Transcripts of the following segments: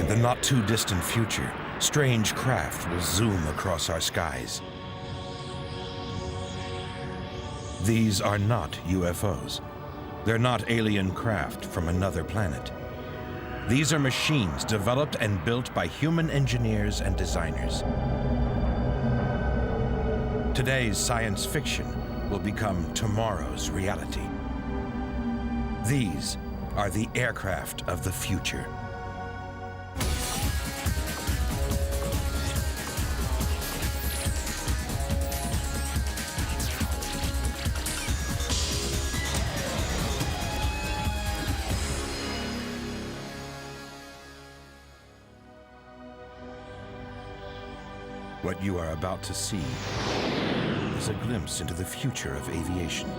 the not-too-distant future, strange craft will zoom across our skies. These are not UFOs. They're not alien craft from another planet. These are machines developed and built by human engineers and designers. Today's science fiction will become tomorrow's reality. These are the aircraft of the future. What you are about to see is a glimpse into the future of aviation.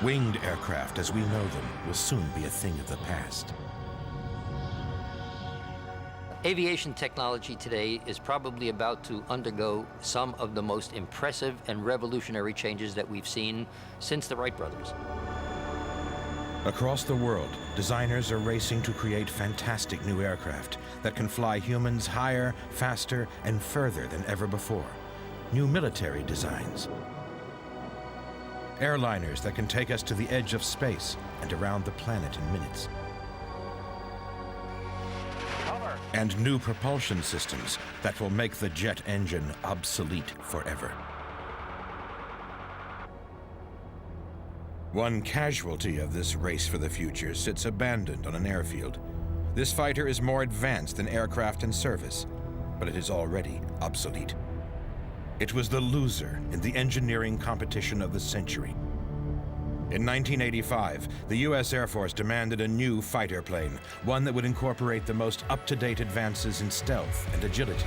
Winged aircraft as we know them will soon be a thing of the past. Aviation technology today is probably about to undergo some of the most impressive and revolutionary changes that we've seen since the Wright brothers. Across the world, designers are racing to create fantastic new aircraft that can fly humans higher, faster, and further than ever before. New military designs. Airliners that can take us to the edge of space and around the planet in minutes. And new propulsion systems that will make the jet engine obsolete forever. One casualty of this race for the future sits abandoned on an airfield. This fighter is more advanced than aircraft in service, but it is already obsolete. It was the loser in the engineering competition of the century. In 1985, the US Air Force demanded a new fighter plane, one that would incorporate the most up-to-date advances in stealth and agility.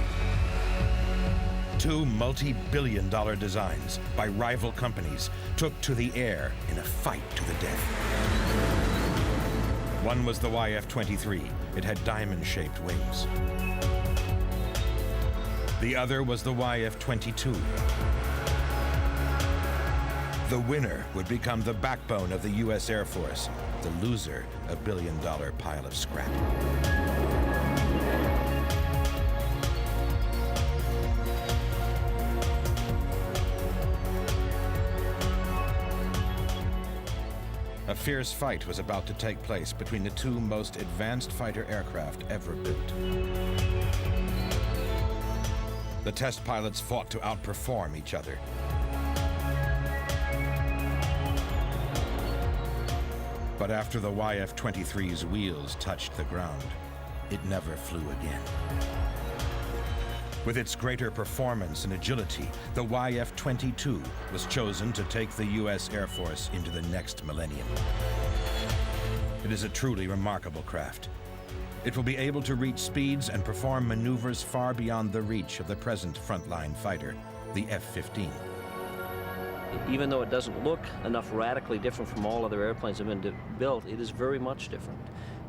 Two multi-billion-dollar designs by rival companies took to the air in a fight to the death. One was the YF-23. It had diamond-shaped wings. The other was the YF-22. The winner would become the backbone of the US Air Force, the loser a billion-dollar pile of scrap. A fierce fight was about to take place between the two most advanced fighter aircraft ever built. The test pilots fought to outperform each other. But after the YF-23's wheels touched the ground, it never flew again. With its greater performance and agility, the YF-22 was chosen to take the US Air Force into the next millennium. It is a truly remarkable craft. It will be able to reach speeds and perform maneuvers far beyond the reach of the present frontline fighter, the F-15. Even though it doesn't look enough radically different from all other airplanes that have been built, it is very much different.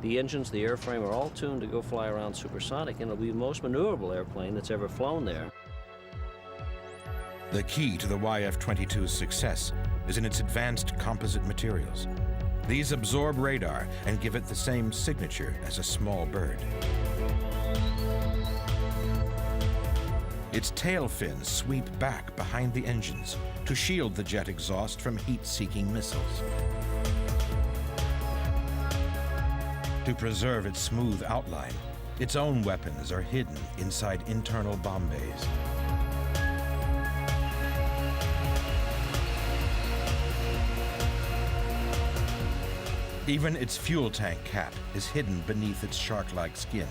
The engines, the airframe are all tuned to go fly around supersonic, and it'll be the most maneuverable airplane that's ever flown there. The key to the YF-22's success is in its advanced composite materials. These absorb radar and give it the same signature as a small bird. Its tail fins sweep back behind the engines to shield the jet exhaust from heat-seeking missiles. To preserve its smooth outline, its own weapons are hidden inside internal bomb bays. Even its fuel tank cap is hidden beneath its shark-like skin.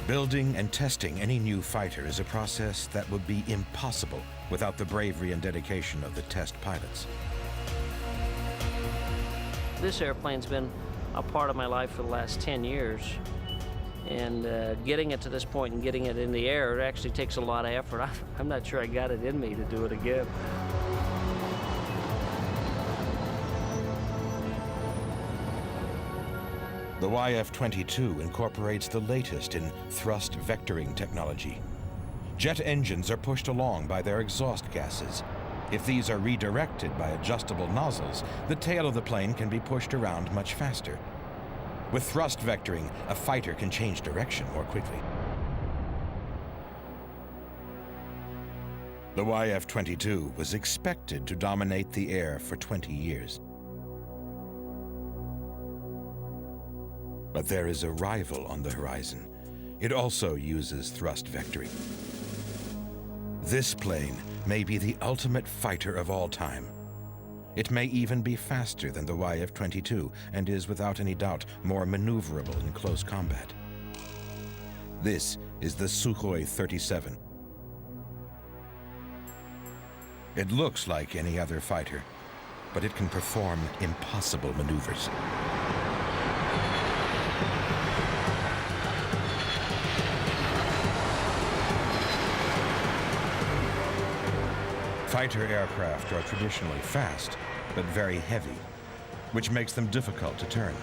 Building and testing any new fighter is a process that would be impossible without the bravery and dedication of the test pilots. This airplane's been a part of my life for the last 10 years. And getting it to this point and getting it in the air, it actually takes a lot of effort. I'm not sure I got it in me to do it again. The YF-22 incorporates the latest in thrust vectoring technology. Jet engines are pushed along by their exhaust gases. If these are redirected by adjustable nozzles, the tail of the plane can be pushed around much faster. With thrust vectoring, a fighter can change direction more quickly. The YF-22 was expected to dominate the air for 20 years. But there is a rival on the horizon. It also uses thrust vectoring. This plane may be the ultimate fighter of all time. It may even be faster than the YF-22 and is without any doubt more maneuverable in close combat. This is the Sukhoi 37. It looks like any other fighter, but it can perform impossible maneuvers. Fighter aircraft are traditionally fast, but very heavy, which makes them difficult to turn.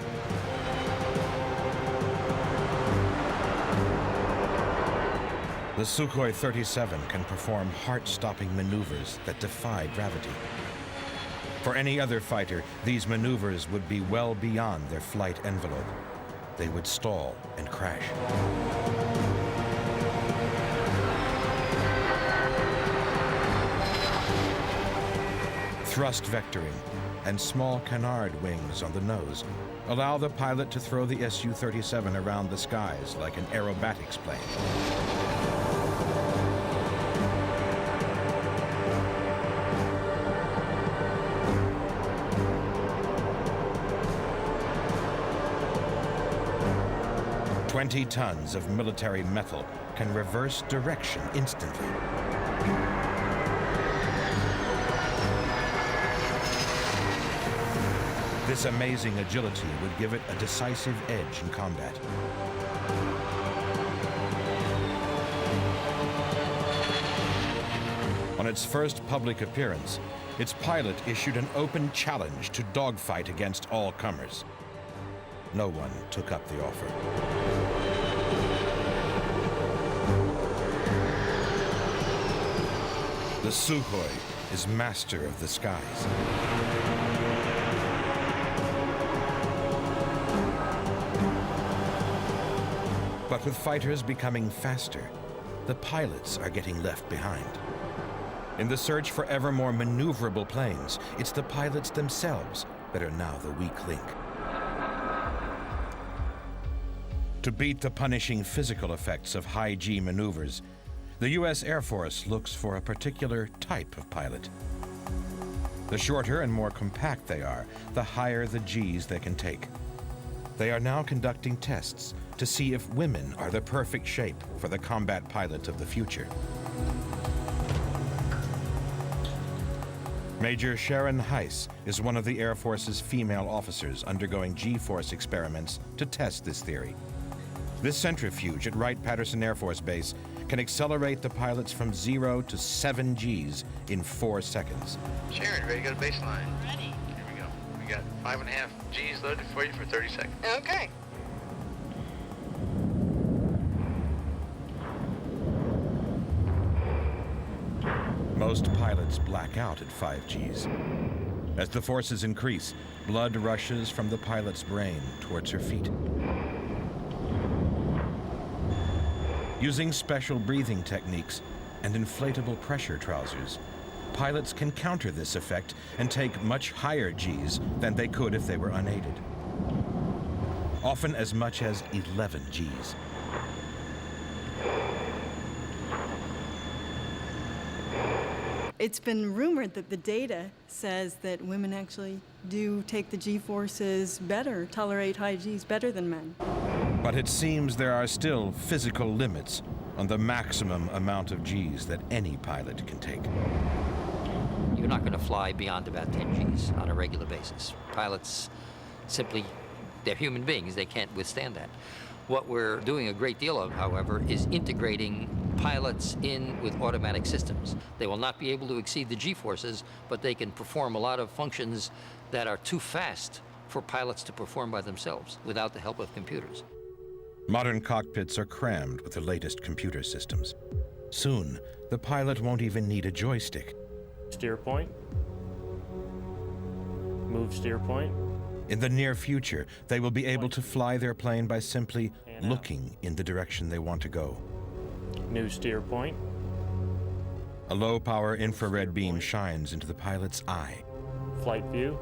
The Sukhoi 37 can perform heart-stopping maneuvers that defy gravity. For any other fighter, these maneuvers would be well beyond their flight envelope. They would stall and crash. Thrust vectoring and small canard wings on the nose allow the pilot to throw the Su-37 around the skies like an aerobatics plane. "20 tons of military metal can reverse direction instantly. This amazing agility would give it a decisive edge in combat. On its first public appearance, its pilot issued an open challenge to dogfight against all comers. No one took up the offer. The Sukhoi is master of the skies. But with fighters becoming faster, the pilots are getting left behind. In the search for ever more maneuverable planes, it's the pilots themselves that are now the weak link. To beat the punishing physical effects of high-G maneuvers, the U.S. Air Force looks for a particular type of pilot. The shorter and more compact they are, the higher the Gs they can take. They are now conducting tests to see if women are the perfect shape for the combat pilot of the future. Major Sharon Heiss is one of the Air Force's female officers undergoing G-force experiments to test this theory. This centrifuge at Wright-Patterson Air Force Base can accelerate the pilots from 0 to 7 Gs in 4 seconds. Sharon, ready to go to baseline? Ready. Here we go. We got 5.5 Gs loaded for you for 30 seconds. Okay. Most pilots black out at 5 Gs. As the forces increase, blood rushes from the pilot's brain towards her feet. Using special breathing techniques and inflatable pressure trousers, pilots can counter this effect and take much higher Gs than they could if they were unaided. Often as much as 11 Gs. It's been rumored that the data says that women actually do take the G-forces better, tolerate high Gs better than men. But it seems there are still physical limits on the maximum amount of Gs that any pilot can take. You're not going to fly beyond about 10 Gs on a regular basis. Pilots simply, they're human beings. They can't withstand that. What we're doing a great deal of, however, is integrating pilots in with automatic systems. They will not be able to exceed the G-forces, but they can perform a lot of functions that are too fast for pilots to perform by themselves without the help of computers. Modern cockpits are crammed with the latest computer systems. Soon, the pilot won't even need a joystick. Steer point. Move steer point. In the near future, they will be able to fly their plane by simply looking in the direction they want to go. New steer point. A low-power infrared beam shines into the pilot's eye. Flight view.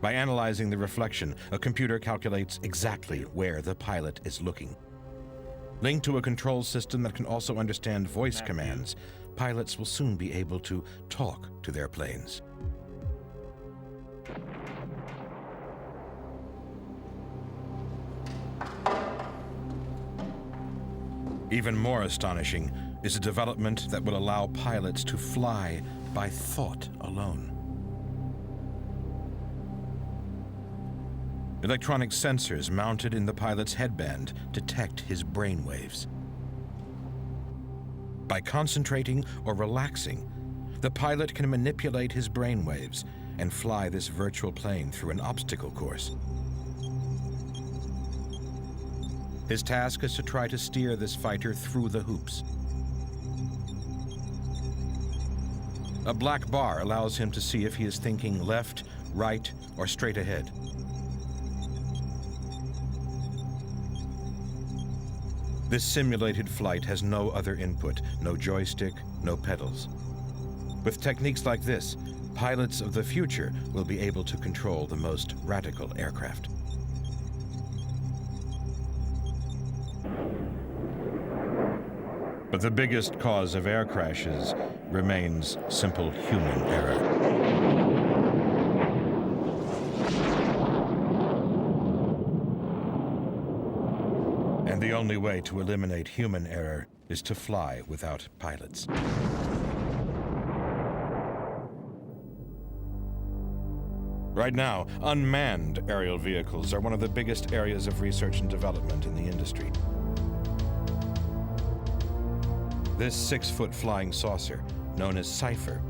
By analyzing the reflection, a computer calculates exactly where the pilot is looking. Linked to a control system that can also understand voice commands, pilots will soon be able to talk to their planes. Even more astonishing is a development that will allow pilots to fly by thought alone. Electronic sensors mounted in the pilot's headband detect his brain waves. By concentrating or relaxing, the pilot can manipulate his brain waves and fly this virtual plane through an obstacle course. His task is to try to steer this fighter through the hoops. A black bar allows him to see if he is thinking left, right, or straight ahead. This simulated flight has no other input, no joystick, no pedals. With techniques like this, pilots of the future will be able to control the most radical aircraft. But the biggest cause of air crashes remains simple human error. And the only way to eliminate human error is to fly without pilots. Right now, unmanned aerial vehicles are one of the biggest areas of research and development in the industry. This 6-foot flying saucer, known as Cypher,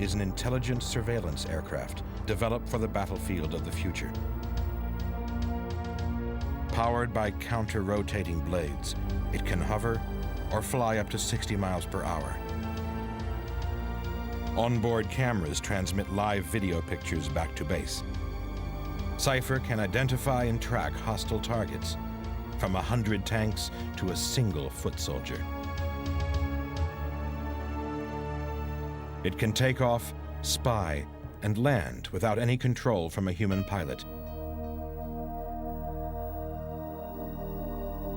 is an intelligent surveillance aircraft developed for the battlefield of the future. Powered by counter-rotating blades, it can hover or fly up to 60 miles per hour. Onboard cameras transmit live video pictures back to base. Cypher can identify and track hostile targets, from 100 tanks to a single foot soldier. It can take off, spy, and land without any control from a human pilot.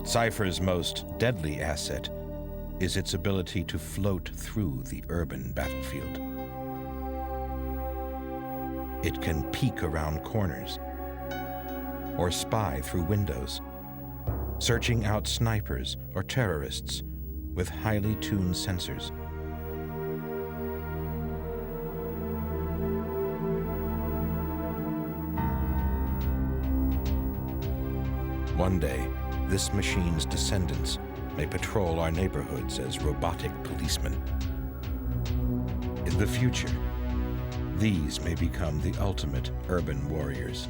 Cypher's most deadly asset is its ability to float through the urban battlefield. It can peek around corners or spy through windows, searching out snipers or terrorists with highly tuned sensors. One day, this machine's descendants may patrol our neighborhoods as robotic policemen. In the future, these may become the ultimate urban warriors.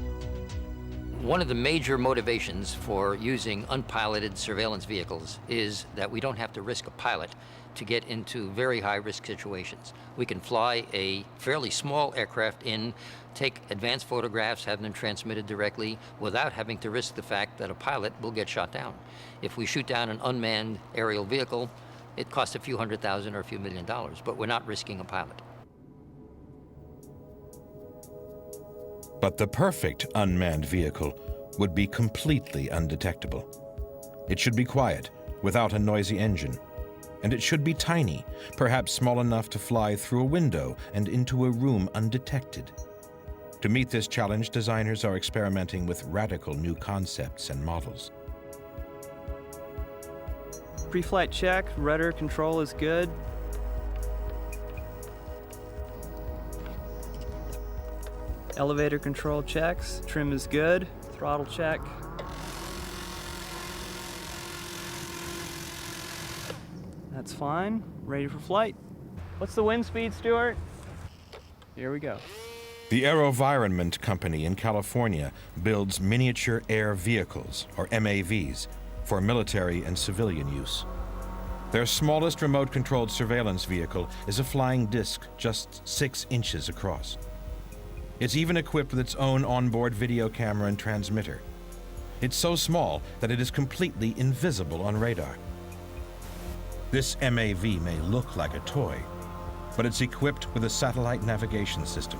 One of the major motivations for using unpiloted surveillance vehicles is that we don't have to risk a pilot to get into very high-risk situations. We can fly a fairly small aircraft in, take advanced photographs, have them transmitted directly without having to risk the fact that a pilot will get shot down. If we shoot down an unmanned aerial vehicle, it costs a few $100,000 or a few $1 million, but we're not risking a pilot. But the perfect unmanned vehicle would be completely undetectable. It should be quiet, without a noisy engine. And it should be tiny, perhaps small enough to fly through a window and into a room undetected. To meet this challenge, designers are experimenting with radical new concepts and models. Pre-flight check, rudder control is good. Elevator control checks, trim is good, throttle check. That's fine, ready for flight. What's the wind speed, Stuart? Here we go. The AeroVironment Company in California builds miniature air vehicles, or MAVs, for military and civilian use. Their smallest remote-controlled surveillance vehicle is a flying disc just 6 inches across. It's even equipped with its own onboard video camera and transmitter. It's so small that it is completely invisible on radar. This MAV may look like a toy, but it's equipped with a satellite navigation system.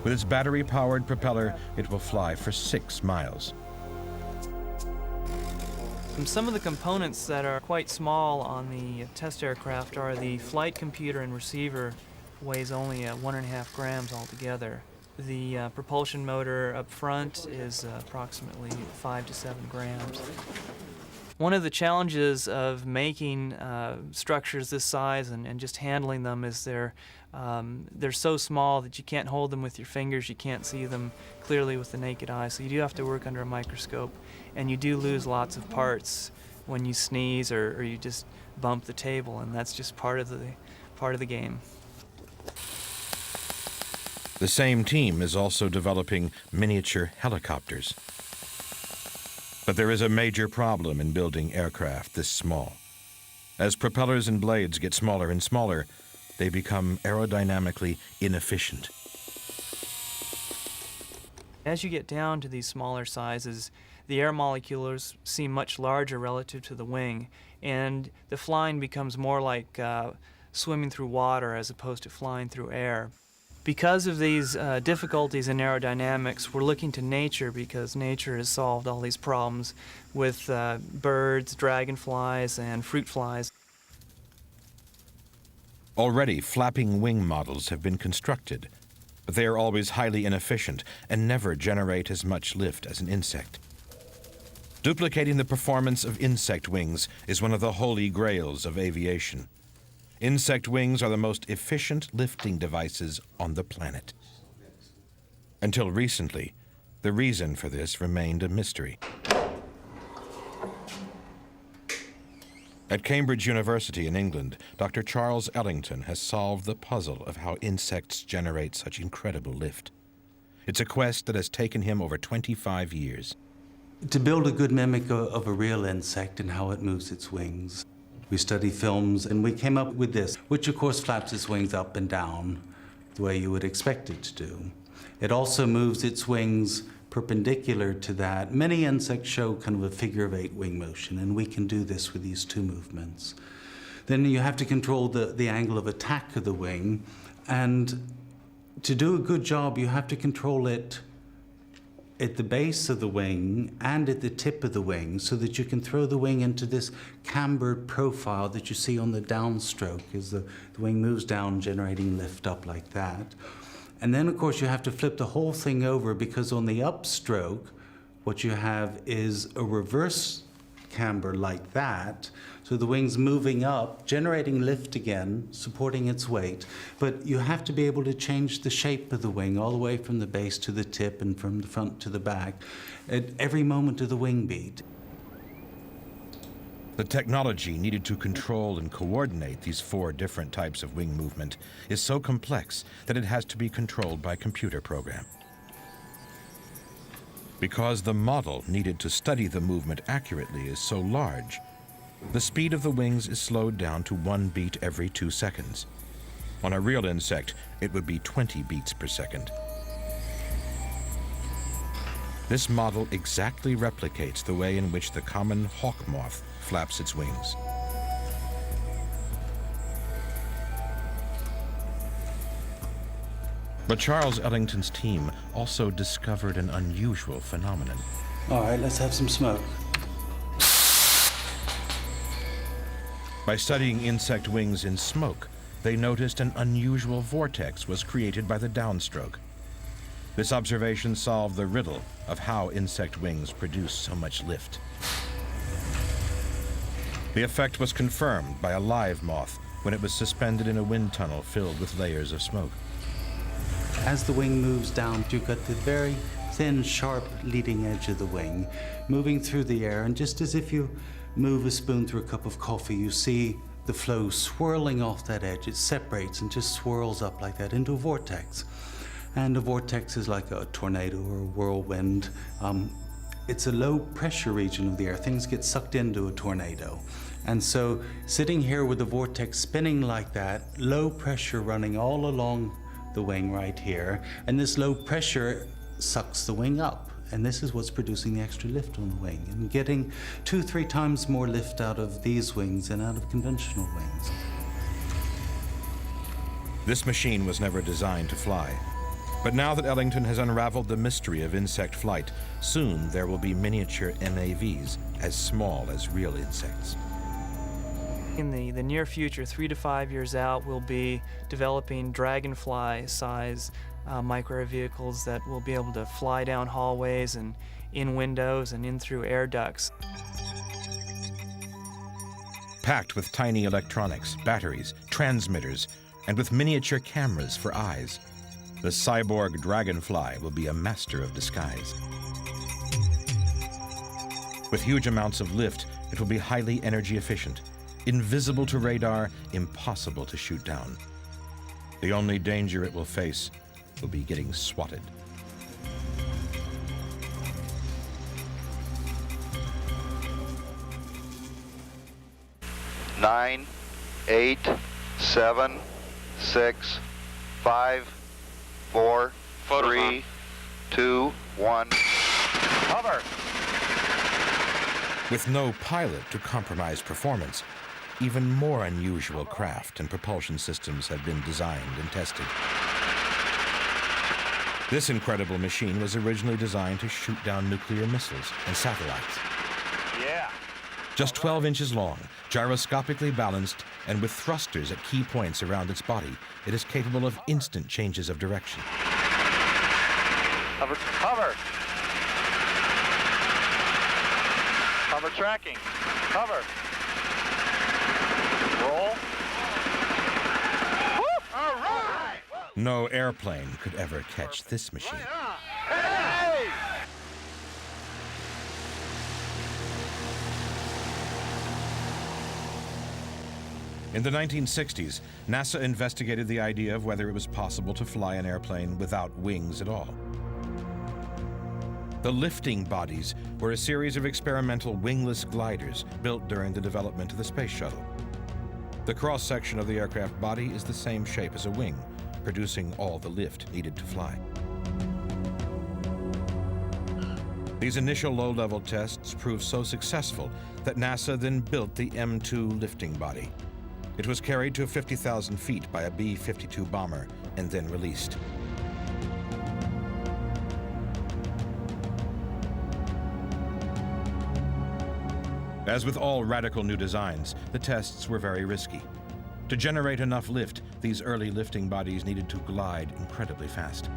With its battery-powered propeller, it will fly for 6 miles. Some of the components that are quite small on the test aircraft are the flight computer and receiver, weighs only 1.5 grams altogether. The propulsion motor up front is approximately 5 to 7 grams. One of the challenges of making structures this size and just handling them is they're so small that you can't hold them with your fingers, you can't see them clearly with the naked eye, so you do have to work under a microscope, and you do lose lots of parts when you sneeze or you just bump the table, and that's just part of the game. The same team is also developing miniature helicopters. But there is a major problem in building aircraft this small. As propellers and blades get smaller and smaller, they become aerodynamically inefficient. As you get down to these smaller sizes, the air molecules seem much larger relative to the wing, and the flying becomes more like swimming through water as opposed to flying through air. Because of these difficulties in aerodynamics, we're looking to nature because nature has solved all these problems with birds, dragonflies, and fruit flies. Already, flapping wing models have been constructed, but they are always highly inefficient and never generate as much lift as an insect. Duplicating the performance of insect wings is one of the holy grails of aviation. Insect wings are the most efficient lifting devices on the planet. Until recently, the reason for this remained a mystery. At Cambridge University in England, Dr. Charles Ellington has solved the puzzle of how insects generate such incredible lift. It's a quest that has taken him over 25 years. To build a good mimic of a real insect and how it moves its wings, we study films, and we came up with this, which of course flaps its wings up and down the way you would expect it to do. It also moves its wings perpendicular to that. Many insects show kind of a figure-of-8 wing motion, and we can do this with these 2 movements. Then you have to control the angle of attack of the wing, and to do a good job, you have to control it at the base of the wing and at the tip of the wing so that you can throw the wing into this cambered profile that you see on the downstroke as the wing moves down, generating lift up like that. And then, of course, you have to flip the whole thing over because on the upstroke, what you have is a reverse camber like that. So the wing's moving up, generating lift again, supporting its weight. But you have to be able to change the shape of the wing all the way from the base to the tip and from the front to the back at every moment of the wing beat. The technology needed to control and coordinate these 4 different types of wing movement is so complex that it has to be controlled by computer program. Because the model needed to study the movement accurately is so large, the speed of the wings is slowed down to 1 beat every 2 seconds. On a real insect, it would be 20 beats per second. This model exactly replicates the way in which the common hawk moth flaps its wings. But Charles Ellington's team also discovered an unusual phenomenon. All right, let's have some smoke. By studying insect wings in smoke, they noticed an unusual vortex was created by the downstroke. This observation solved the riddle of how insect wings produce so much lift. The effect was confirmed by a live moth when it was suspended in a wind tunnel filled with layers of smoke. As the wing moves down, you've got the very thin, sharp leading edge of the wing moving through the air, and just as if you move a spoon through a cup of coffee, you see the flow swirling off that edge. It separates and just swirls up like that into a vortex. And a vortex is like a tornado or a whirlwind. It's a low pressure region of the air. Things get sucked into a tornado. And so sitting here with the vortex spinning like that, low pressure running all along the wing right here, and this low pressure sucks the wing up. And this is what's producing the extra lift on the wing and getting 2-3 times more lift out of these wings than out of conventional wings. This machine was never designed to fly. But now that Ellington has unraveled the mystery of insect flight, soon there will be miniature MAVs as small as real insects. In the near future, 3 to 5 years out, we'll be developing dragonfly-size micro vehicles that will be able to fly down hallways and in windows and in through air ducts. Packed with tiny electronics, batteries, transmitters, and with miniature cameras for eyes, the cyborg dragonfly will be a master of disguise. With huge amounts of lift, it will be highly energy efficient, invisible to radar, impossible to shoot down. The only danger it will face will be getting swatted. Nine, 8, 7, 6, 5, 4, 3, 2, 1. Cover! With no pilot to compromise performance, even more unusual craft and propulsion systems have been designed and tested. This incredible machine was originally designed to shoot down nuclear missiles and satellites. Yeah. Just 12 inches long, gyroscopically balanced, and with thrusters at key points around its body, it is capable of instant changes of direction. Cover. Cover. Cover tracking. Cover. Roll. Woo! All right! No airplane could ever catch this machine. Hey! In the 1960s, NASA investigated the idea of whether it was possible to fly an airplane without wings at all. The lifting bodies were a series of experimental wingless gliders built during the development of the space shuttle. The cross-section of the aircraft body is the same shape as a wing, producing all the lift needed to fly. These initial low-level tests proved so successful that NASA then built the M2 lifting body. It was carried to 50,000 feet by a B-52 bomber and then released. As with all radical new designs, the tests were very risky. To generate enough lift, these early lifting bodies needed to glide incredibly fast.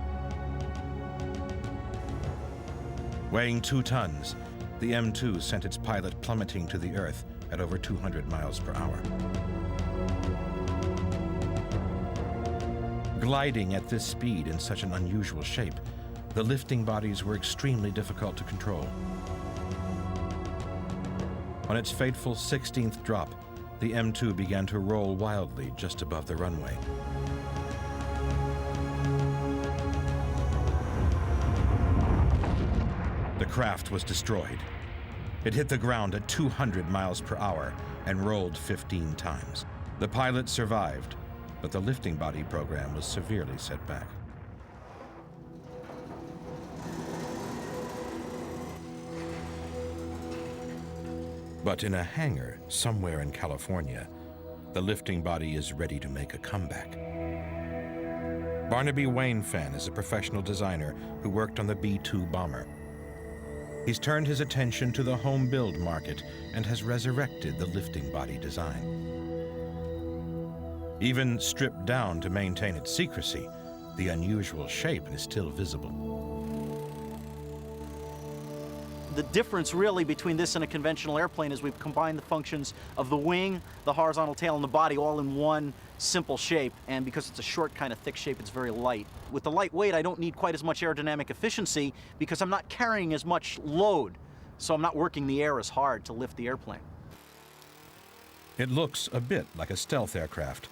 Weighing 2 tons, the M2 sent its pilot plummeting to the Earth at over 200 miles per hour. Gliding at this speed in such an unusual shape, the lifting bodies were extremely difficult to control. On its fateful 16th drop, the M2 began to roll wildly just above the runway. The craft was destroyed. It hit the ground at 200 miles per hour and rolled 15 times. The pilot survived, but the lifting body program was severely set back. But in a hangar somewhere in California, the lifting body is ready to make a comeback. Barnaby Wainfan is a professional designer who worked on the B-2 bomber. He's turned his attention to the home build market and has resurrected the lifting body design. Even stripped down to maintain its secrecy, the unusual shape is still visible. The difference really between this and a conventional airplane is we've combined the functions of the wing, the horizontal tail, and the body all in one simple shape. And because it's a short kind of thick shape, it's very light. With the light weight, I don't need quite as much aerodynamic efficiency because I'm not carrying as much load. So I'm not working the air as hard to lift the airplane. It looks a bit like a stealth aircraft,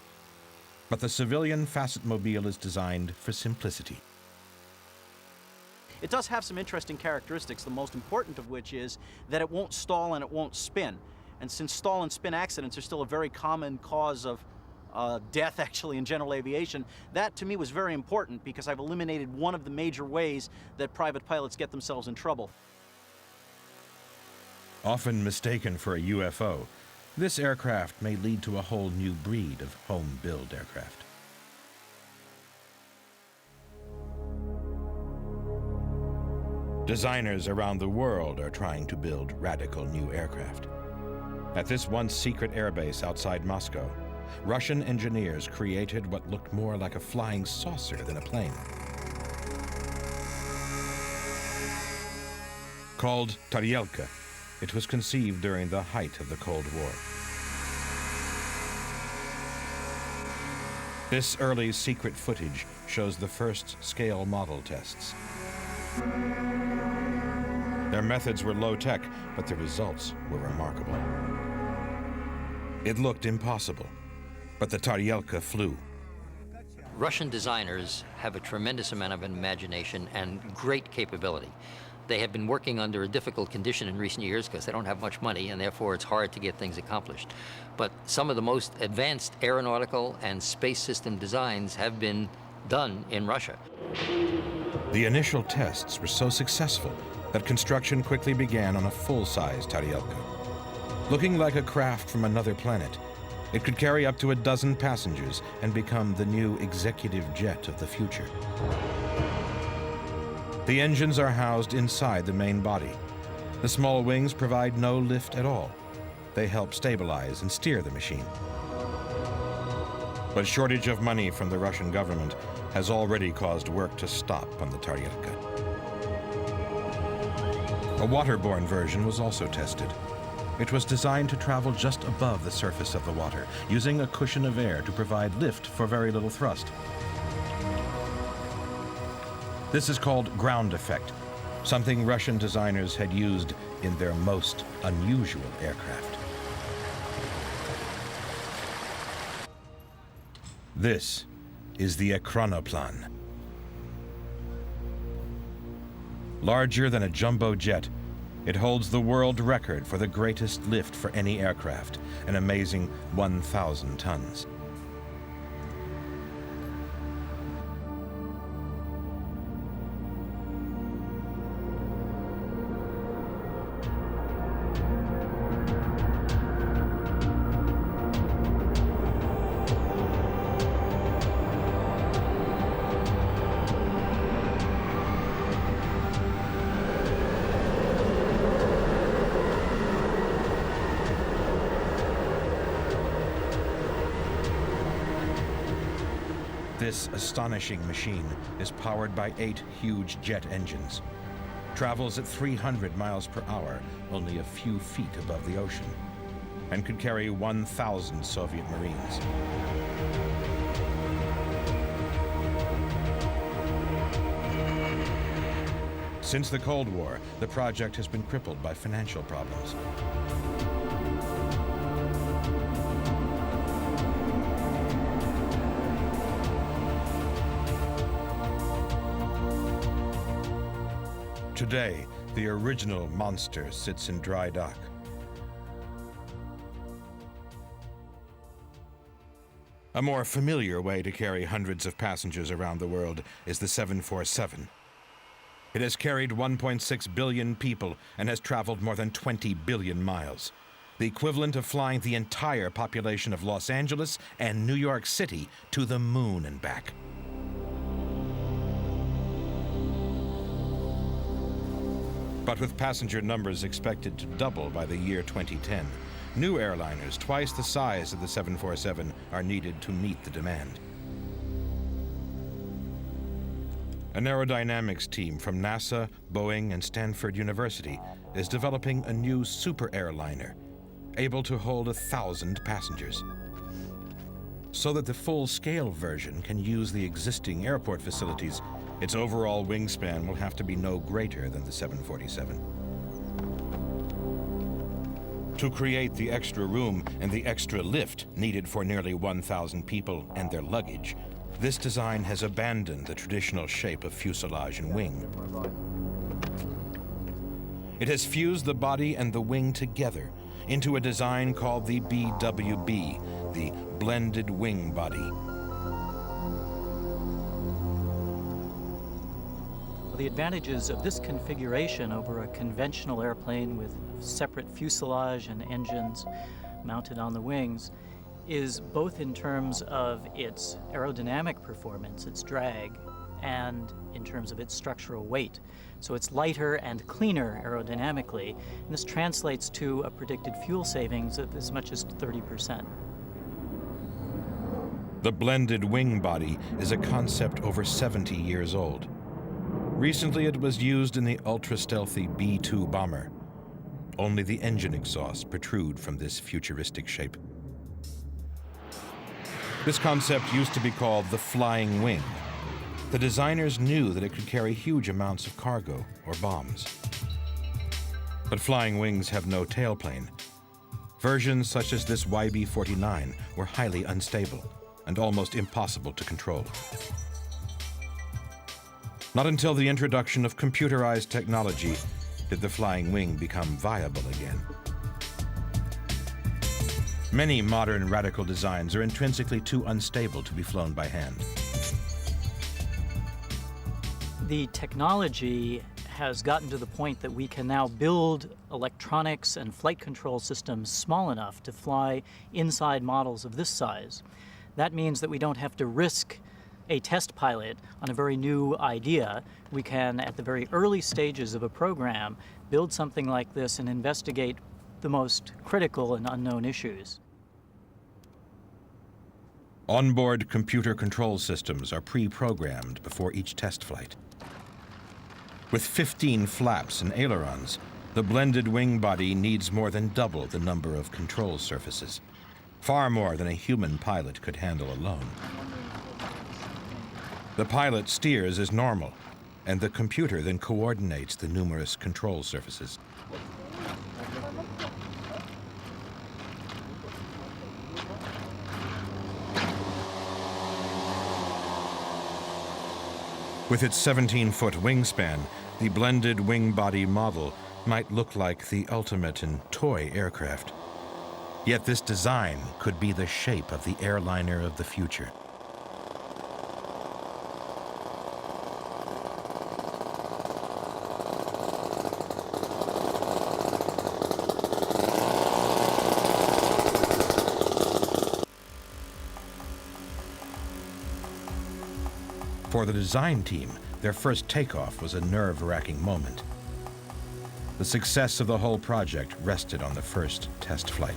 but the civilian Facet Mobile is designed for simplicity. It does have some interesting characteristics, the most important of which is that it won't stall and it won't spin. And since stall and spin accidents are still a very common cause of death, actually, in general aviation, that to me was very important because I've eliminated one of the major ways that private pilots get themselves in trouble. Often mistaken for a UFO, this aircraft may lead to a whole new breed of home-built aircraft. Designers around the world are trying to build radical new aircraft. At this once secret airbase outside Moscow, Russian engineers created what looked more like a flying saucer than a plane. Called Taryelka, it was conceived during the height of the Cold War. This early secret footage shows the first scale model tests. Their methods were low-tech, but the results were remarkable. It looked impossible, but the Taryelka flew. Russian designers have a tremendous amount of imagination and great capability. They have been working under a difficult condition in recent years because they don't have much money, and therefore it's hard to get things accomplished. But some of the most advanced aeronautical and space system designs have been done in Russia. The initial tests were so successful that construction quickly began on a full-size Taryelka. Looking like a craft from another planet, it could carry up to a dozen passengers and become the new executive jet of the future. The engines are housed inside the main body. The small wings provide no lift at all. They help stabilize and steer the machine. But shortage of money from the Russian government has already caused work to stop on the Taryelka. A waterborne version was also tested. It was designed to travel just above the surface of the water, using a cushion of air to provide lift for very little thrust. This is called ground effect, something Russian designers had used in their most unusual aircraft. This is the Ekranoplan. Larger than a jumbo jet, it holds the world record for the greatest lift for any aircraft, an amazing 1,000 tons. This astonishing machine is powered by 8 huge jet engines, travels at 300 miles per hour, only a few feet above the ocean, and could carry 1,000 Soviet Marines. Since the Cold War, the project has been crippled by financial problems. Today, the original monster sits in dry dock. A more familiar way to carry hundreds of passengers around the world is the 747. It has carried 1.6 billion people and has traveled more than 20 billion miles, the equivalent of flying the entire population of Los Angeles and New York City to the moon and back. But with passenger numbers expected to double by the year 2010, new airliners twice the size of the 747 are needed to meet the demand. An aerodynamics team from NASA, Boeing, and Stanford University is developing a new super airliner, able to hold 1,000 passengers. So that the full-scale version can use the existing airport facilities, its overall wingspan will have to be no greater than the 747. To create the extra room and the extra lift needed for nearly 1,000 people and their luggage, this design has abandoned the traditional shape of fuselage and wing. It has fused the body and the wing together into a design called the BWB, the Blended Wing Body. The advantages of this configuration over a conventional airplane with separate fuselage and engines mounted on the wings is both in terms of its aerodynamic performance, its drag, and in terms of its structural weight. So it's lighter and cleaner aerodynamically, and this translates to a predicted fuel savings of as much as 30%. The blended wing body is a concept over 70 years old. Recently, it was used in the ultra-stealthy B-2 bomber. Only the engine exhausts protrude from this futuristic shape. This concept used to be called the flying wing. The designers knew that it could carry huge amounts of cargo or bombs. But flying wings have no tailplane. Versions such as this YB-49 were highly unstable and almost impossible to control. Not until the introduction of computerized technology did the flying wing become viable again. Many modern radical designs are intrinsically too unstable to be flown by hand. The technology has gotten to the point that we can now build electronics and flight control systems small enough to fly inside models of this size. That means that we don't have to risk a test pilot on a very new idea. We can, at the very early stages of a program, build something like this and investigate the most critical and unknown issues. Onboard computer control systems are pre-programmed before each test flight. With 15 flaps and ailerons, the blended wing body needs more than double the number of control surfaces, far more than a human pilot could handle alone. The pilot steers as normal, and the computer then coordinates the numerous control surfaces. With its 17-foot wingspan, the blended wing body model might look like the ultimate in toy aircraft. Yet this design could be the shape of the airliner of the future. For the design team, their first takeoff was a nerve-wracking moment. The success of the whole project rested on the first test flight.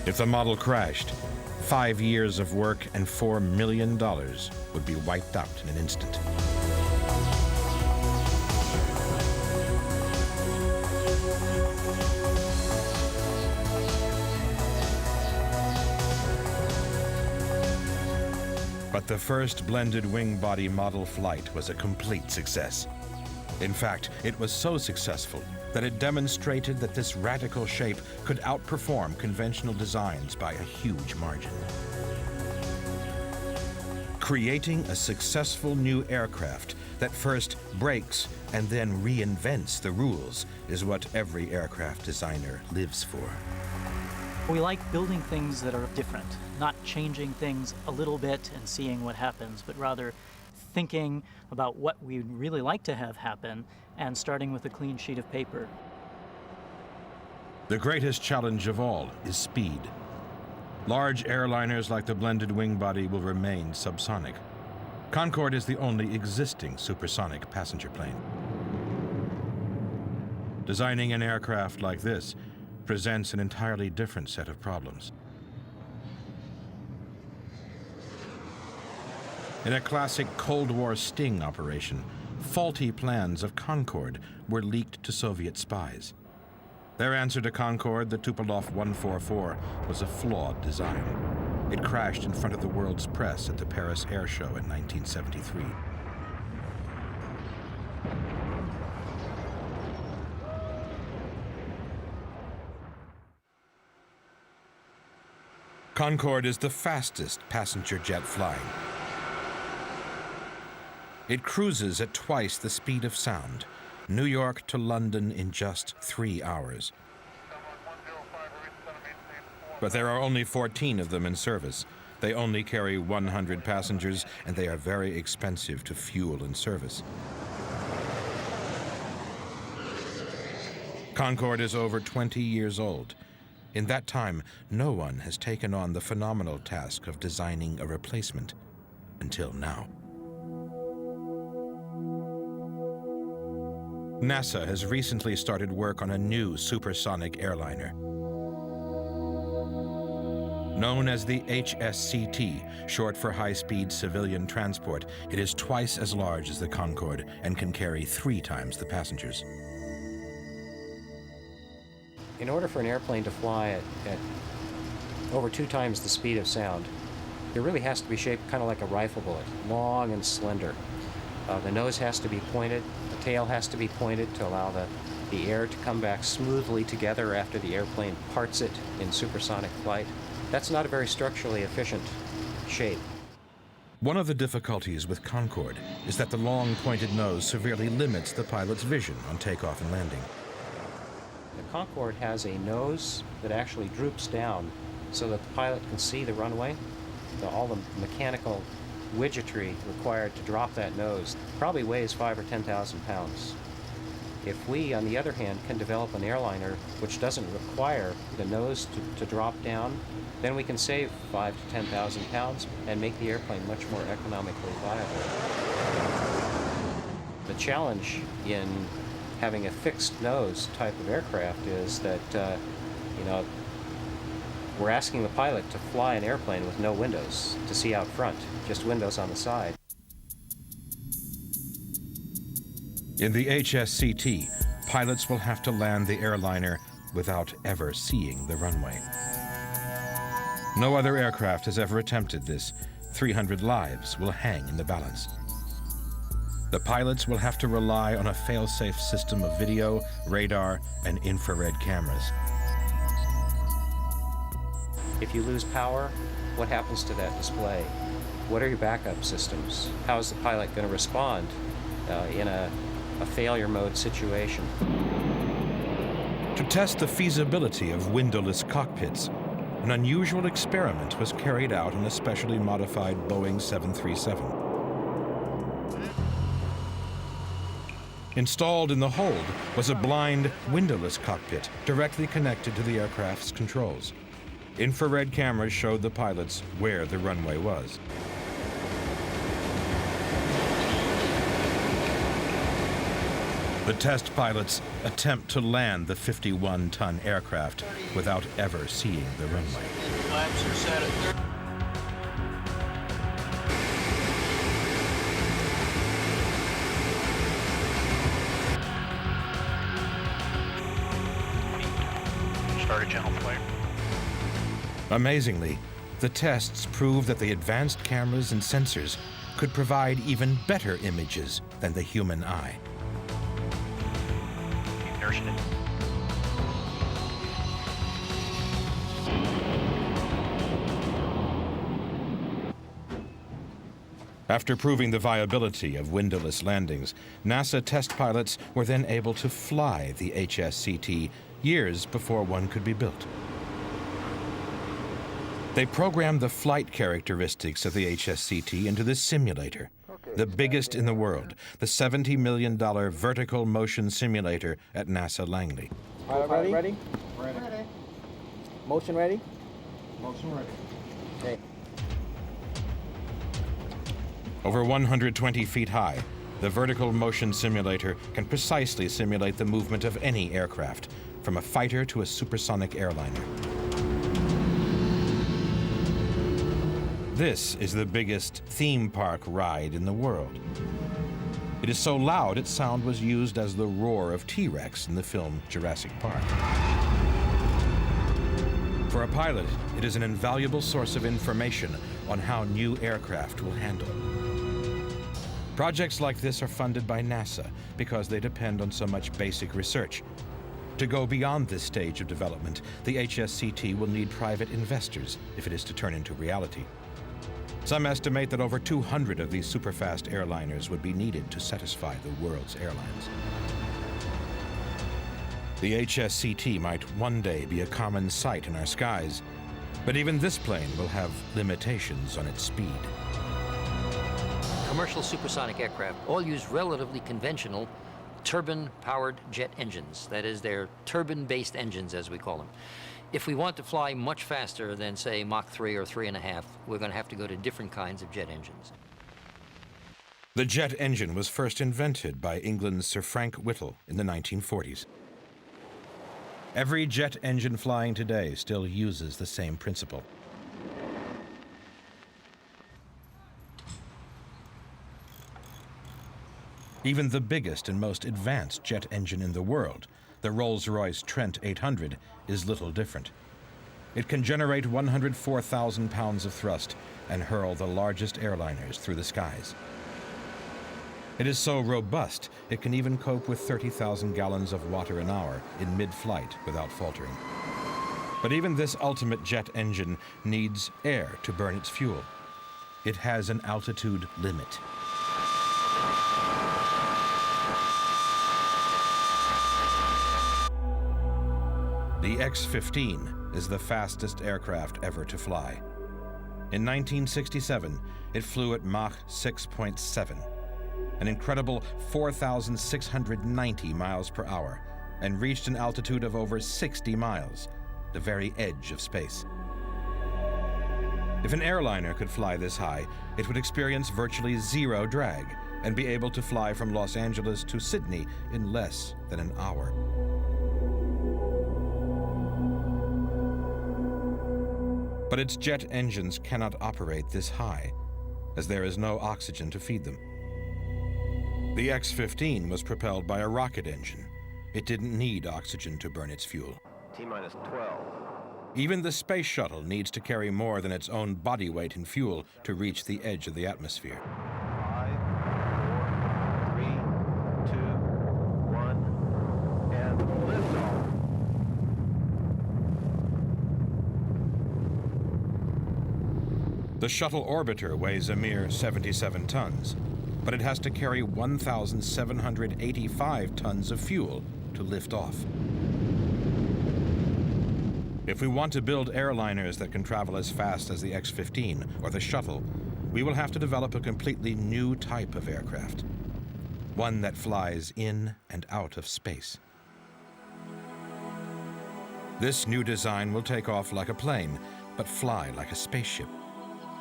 If the model crashed, 5 years of work and $4 million would be wiped out in an instant. But the first blended wing body model flight was a complete success. In fact, it was so successful that it demonstrated that this radical shape could outperform conventional designs by a huge margin. Creating a successful new aircraft that first breaks and then reinvents the rules is what every aircraft designer lives for. We like building things that are different, not changing things a little bit and seeing what happens, but rather thinking about what we'd really like to have happen and starting with a clean sheet of paper. The greatest challenge of all is speed. Large airliners like the blended wing body will remain subsonic. Concorde is the only existing supersonic passenger plane. Designing an aircraft like this presents an entirely different set of problems. In a classic Cold War sting operation, faulty plans of Concorde were leaked to Soviet spies. Their answer to Concorde, the Tupolev 144, was a flawed design. It crashed in front of the world's press at the Paris Air Show in 1973. Concorde is the fastest passenger jet flying. It cruises at twice the speed of sound, New York to London in just 3 hours. But there are only 14 of them in service. They only carry 100 passengers, and they are very expensive to fuel and service. Concorde is over 20 years old. In that time, no one has taken on the phenomenal task of designing a replacement until now. NASA has recently started work on a new supersonic airliner. Known as the HSCT, short for high-speed civilian transport, it is twice as large as the Concorde and can carry 3 times the passengers. In order for an airplane to fly at over 2 times the speed of sound, it really has to be shaped kind of like a rifle bullet, long and slender. The nose has to be pointed, the tail has to be pointed to allow the air to come back smoothly together after the airplane parts it in supersonic flight. That's not a very structurally efficient shape. One of the difficulties with Concorde is that the long pointed nose severely limits the pilot's vision on takeoff and landing. The Concorde has a nose that actually droops down so that the pilot can see the runway. All the mechanical widgetry required to drop that nose probably weighs 5,000 or 10,000 pounds. If we, on the other hand, can develop an airliner which doesn't require the nose to drop down, then we can save 5,000 to 10,000 pounds and make the airplane much more economically viable. The challenge in having a fixed nose type of aircraft is that, we're asking the pilot to fly an airplane with no windows to see out front, just windows on the side. In the HSCT, pilots will have to land the airliner without ever seeing the runway. No other aircraft has ever attempted this. 300 lives will hang in the balance. The pilots will have to rely on a fail-safe system of video, radar, and infrared cameras. If you lose power, what happens to that display? What are your backup systems? How is the pilot going to respond in a failure mode situation? To test the feasibility of windowless cockpits, an unusual experiment was carried out on a specially modified Boeing 737. Installed in the hold was a blind, windowless cockpit directly connected to the aircraft's controls. Infrared cameras showed the pilots where the runway was. The test pilots attempt to land the 51-ton aircraft without ever seeing the runway. Flaps are set at 30. Start a gentle flare. Amazingly, the tests proved that the advanced cameras and sensors could provide even better images than the human eye. Inertia. After proving the viability of windowless landings, NASA test pilots were then able to fly the HSCT years before one could be built. They programmed the flight characteristics of the HSCT into this simulator, the biggest in the world, the $70 million vertical motion simulator at NASA Langley. Pilot ready? Ready. Motion ready? Motion ready. Okay. Over 120 feet high, the vertical motion simulator can precisely simulate the movement of any aircraft, from a fighter to a supersonic airliner. This is the biggest theme park ride in the world. It is so loud its sound was used as the roar of T-Rex in the film Jurassic Park. For a pilot, it is an invaluable source of information on how new aircraft will handle. Projects like this are funded by NASA because they depend on so much basic research. To go beyond this stage of development, the HSCT will need private investors if it is to turn into reality. Some estimate that over 200 of these superfast airliners would be needed to satisfy the world's airlines. The HSCT might one day be a common sight in our skies, but even this plane will have limitations on its speed. Commercial supersonic aircraft all use relatively conventional turbine-powered jet engines. That is, they're turbine-based engines, as we call them. If we want to fly much faster than, say, Mach 3 or 3.5, we're going to have to go to different kinds of jet engines. The jet engine was first invented by England's Sir Frank Whittle in the 1940s. Every jet engine flying today still uses the same principle. Even the biggest and most advanced jet engine in the world, the Rolls-Royce Trent 800, is little different. It can generate 104,000 pounds of thrust and hurl the largest airliners through the skies. It is so robust, it can even cope with 30,000 gallons of water an hour in mid-flight without faltering. But even this ultimate jet engine needs air to burn its fuel. It has an altitude limit. The X-15 is the fastest aircraft ever to fly. In 1967, it flew at Mach 6.7, an incredible 4,690 miles per hour, and reached an altitude of over 60 miles, the very edge of space. If an airliner could fly this high, it would experience virtually zero drag and be able to fly from Los Angeles to Sydney in less than an hour. But its jet engines cannot operate this high, as there is no oxygen to feed them. The X-15 was propelled by a rocket engine. It didn't need oxygen to burn its fuel. T-minus 12. Even the space shuttle needs to carry more than its own body weight in fuel to reach the edge of the atmosphere. 5, 4, 3, 2, 1, and liftoff. The shuttle orbiter weighs a mere 77 tons, but it has to carry 1,785 tons of fuel to lift off. If we want to build airliners that can travel as fast as the X-15 or the shuttle, we will have to develop a completely new type of aircraft, one that flies in and out of space. This new design will take off like a plane, but fly like a spaceship.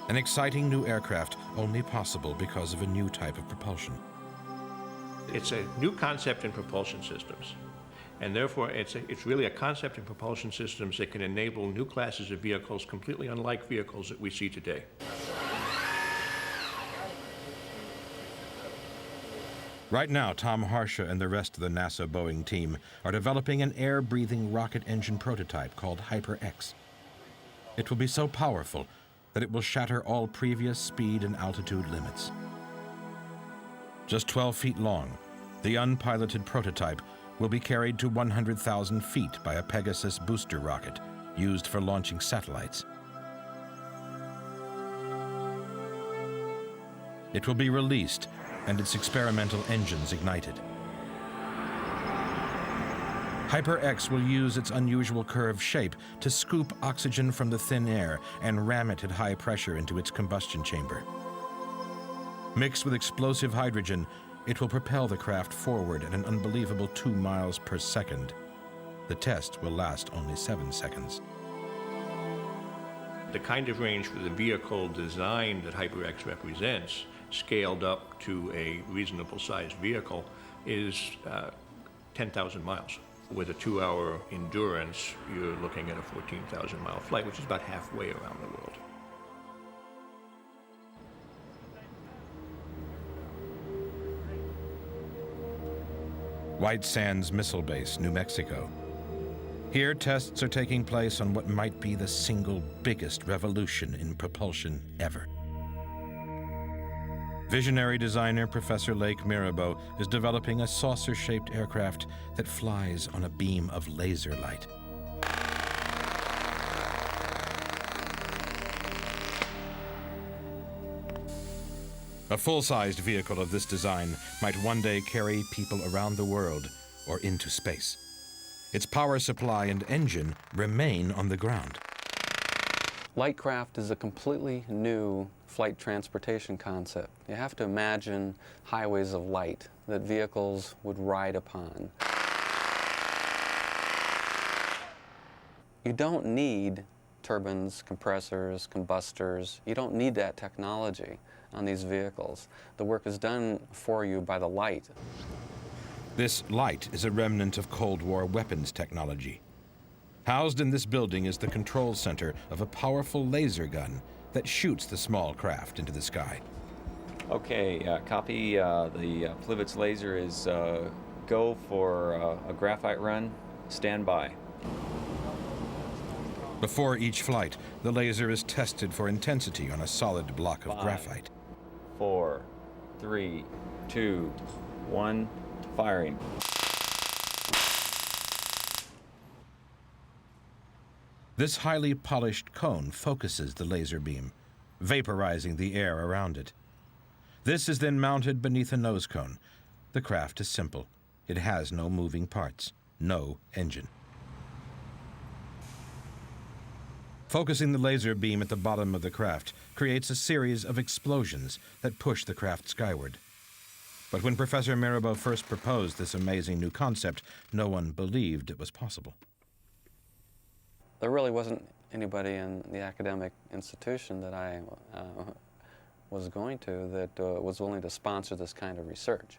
An exciting new aircraft only possible because of a new type of propulsion. It's a new concept in propulsion systems, and therefore it's really a concept in propulsion systems that can enable new classes of vehicles completely unlike vehicles that we see today. Right now, Tom Harsha and the rest of the NASA Boeing team are developing an air-breathing rocket engine prototype called Hyper-X. It will be so powerful that it will shatter all previous speed and altitude limits. Just 12 feet long, the unpiloted prototype will be carried to 100,000 feet by a Pegasus booster rocket used for launching satellites. It will be released and its experimental engines ignited. Hyper-X will use its unusual curved shape to scoop oxygen from the thin air and ram it at high pressure into its combustion chamber. Mixed with explosive hydrogen, it will propel the craft forward at an unbelievable 2 miles per second. The test will last only 7 seconds. The kind of range for the vehicle design that Hyper-X represents, scaled up to a reasonable sized vehicle, is 10,000 miles. With a 2-hour endurance, you're looking at a 14,000-mile flight, which is about halfway around the world. White Sands Missile Base, New Mexico. Here, tests are taking place on what might be the single biggest revolution in propulsion ever. Visionary designer Professor Lake Mirabeau is developing a saucer-shaped aircraft that flies on a beam of laser light. A full-sized vehicle of this design might one day carry people around the world or into space. Its power supply and engine remain on the ground. Lightcraft is a completely new flight transportation concept. You have to imagine highways of light that vehicles would ride upon. You don't need turbines, compressors, combustors. You don't need that technology on these vehicles. The work is done for you by the light. This light is a remnant of Cold War weapons technology. Housed in this building is the control center of a powerful laser gun that shoots the small craft into the sky. Okay, copy. The Plivets laser is go for a graphite run. Stand by. Before each flight, the laser is tested for intensity on a solid block of 5, graphite. 4, 3, 2, 1, firing. This highly polished cone focuses the laser beam, vaporizing the air around it. This is then mounted beneath a nose cone. The craft is simple. It has no moving parts, no engine. Focusing the laser beam at the bottom of the craft creates a series of explosions that push the craft skyward. But when Professor Mirabeau first proposed this amazing new concept, no one believed it was possible. There really wasn't anybody in the academic institution that I was going to that was willing to sponsor this kind of research.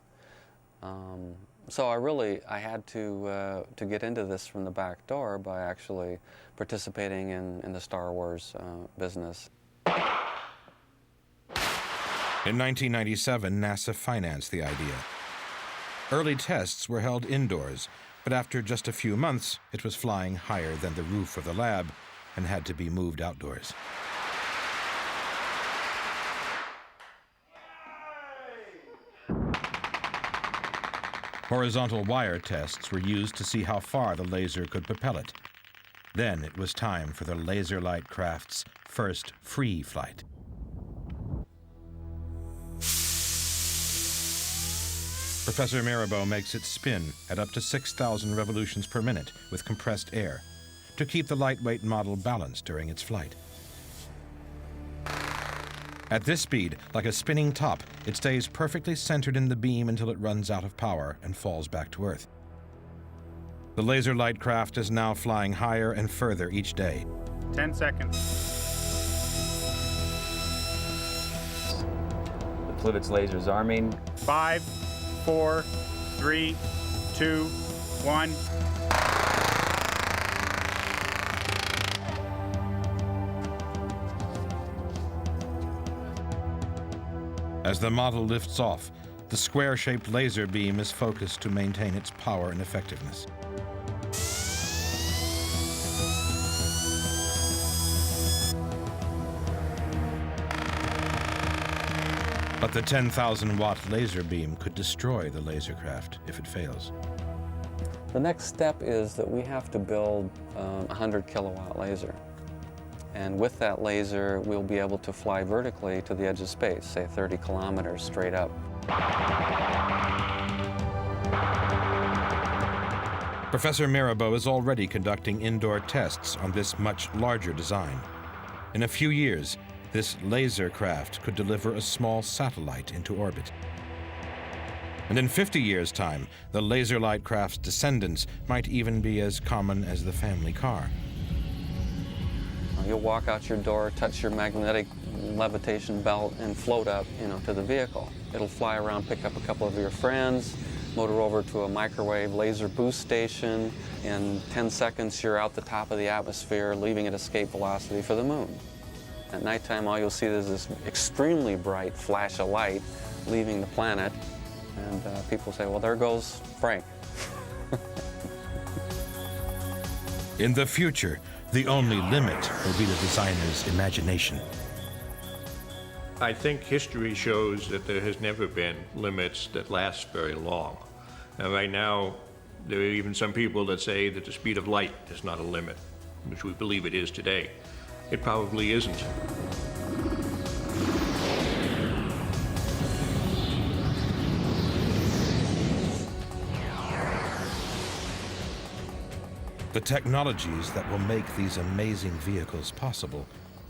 So I had to get into this from the back door by actually participating in the Star Wars business. In 1997, NASA financed the idea. Early tests were held indoors, but after just a few months, it was flying higher than the roof of the lab and had to be moved outdoors. Horizontal wire tests were used to see how far the laser could propel it. Then it was time for the Laser Light craft's first free flight. Professor Mirabeau makes it spin at up to 6,000 revolutions per minute with compressed air to keep the lightweight model balanced during its flight. At this speed, like a spinning top, it stays perfectly centered in the beam until it runs out of power and falls back to Earth. The Laser Light craft is now flying higher and further each day. 10 seconds. The Plivets laser is arming. 5, 4, 3, 2, 1. As the model lifts off, the square-shaped laser beam is focused to maintain its power and effectiveness. But the 10,000-watt laser beam could destroy the laser craft if it fails. The next step is that we have to build a 100-kilowatt laser. And with that laser, we'll be able to fly vertically to the edge of space, say 30 kilometers straight up. Professor Mirabeau is already conducting indoor tests on this much larger design. In a few years, this laser craft could deliver a small satellite into orbit. And in 50 years' time, the Laser Light craft's descendants might even be as common as the family car. You'll walk out your door, touch your magnetic levitation belt, and float up, to the vehicle. It'll fly around, pick up a couple of your friends, motor over to a microwave laser boost station. In 10 seconds, you're out the top of the atmosphere, leaving at escape velocity for the moon. At nighttime, all you'll see is this extremely bright flash of light leaving the planet. And people say, well, there goes Frank. In the future, the only limit will be the designer's imagination. I think history shows that there has never been limits that last very long. And right now, there are even some people that say that the speed of light is not a limit, which we believe it is today. It probably isn't. The technologies that will make these amazing vehicles possible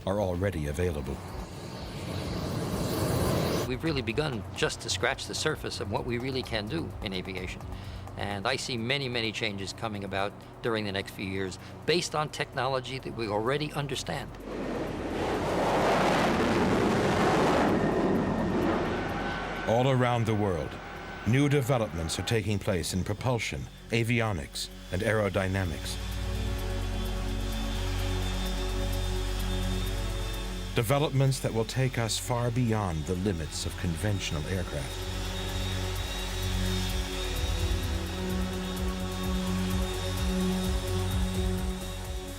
are already available. We've really begun just to scratch the surface of what we really can do in aviation. And I see many, many changes coming about during the next few years based on technology that we already understand. All around the world, new developments are taking place in propulsion, avionics, and aerodynamics. Developments that will take us far beyond the limits of conventional aircraft.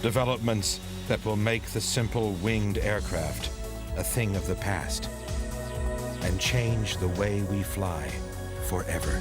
Developments that will make the simple winged aircraft a thing of the past and change the way we fly forever.